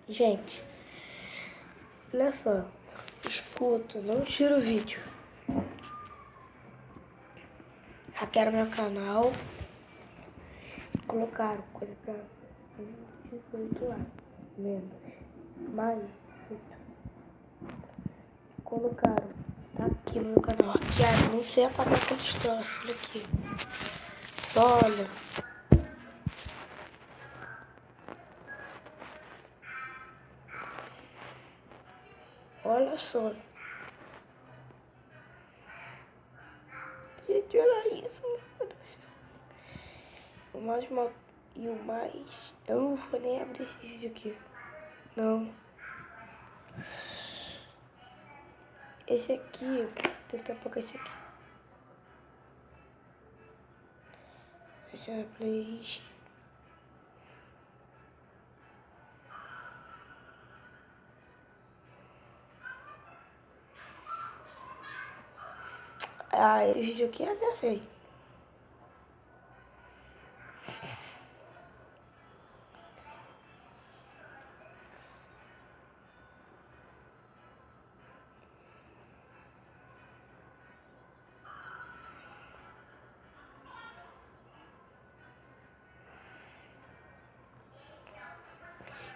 Gente, olha só. Escuta, não tira o vídeo. Hackearam meu canal. Colocaram coisa pra 18 lá. Menos. Mais. Colocaram. Tá aqui no meu canal. Hackearam. Não sei apagar quantos troços. Olha aqui. Só olha. Olha só. Gente, olha isso, meu Deus do céu. E o mais... Eu não vou nem abrir esse vídeo aqui. Não. Esse aqui... Vou tentar apagar esse aqui. Esse é a playlist. Ah, esse vídeo aqui eu acessei.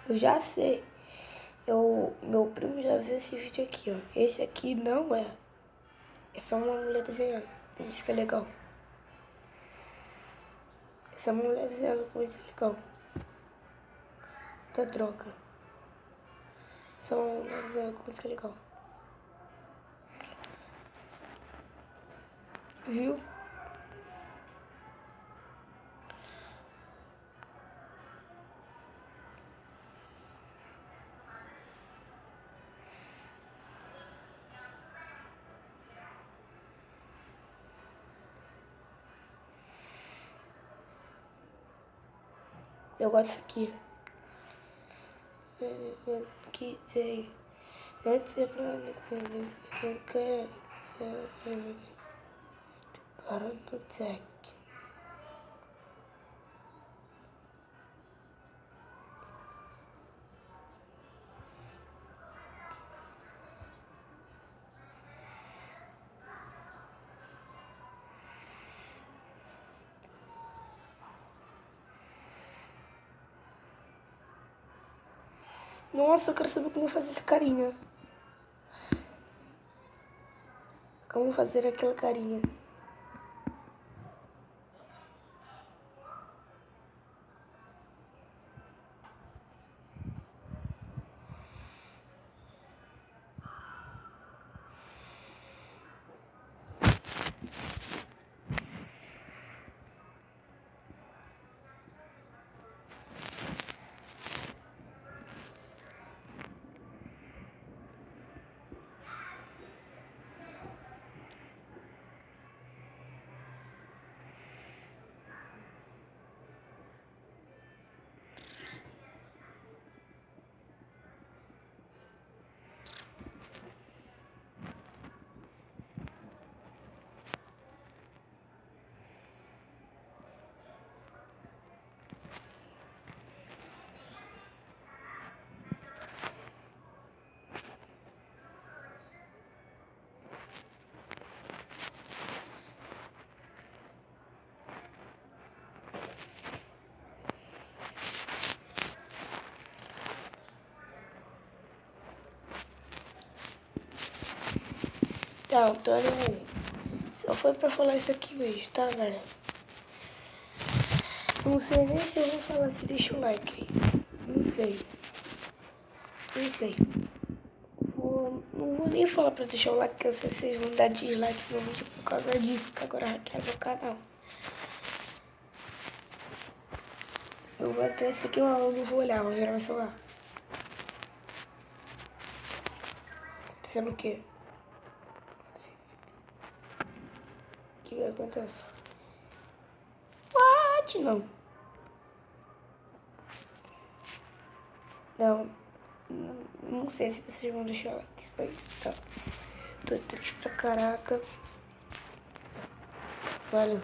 Eu já sei. Meu primo já viu esse vídeo aqui, ó. Esse aqui não é. É só uma mulher desenhando. Isso que é legal. Essa mulher desenhando com isso é legal. Tá droga. Só uma mulher desenhando com isso é legal. Viu? Eu gosto disso aqui. Quiser. Antes eu quero para no tech. Nossa, eu quero saber como fazer essa carinha. Como fazer aquela carinha. Então, só foi pra falar isso aqui mesmo, tá, galera? Não sei nem se eu vou falar se deixa o like aí. Não sei. Não sei. Não vou nem falar pra deixar o like, porque eu sei que vocês vão dar dislike no vídeo por causa disso, que agora hackearam meu canal. Eu vou entrar esse aqui, eu não vou olhar, vou virar meu celular. Acontecendo o quê? O que acontece? What? Não sei se vocês vão deixar like, só isso, tá? Tô triste pra caraca. Valeu.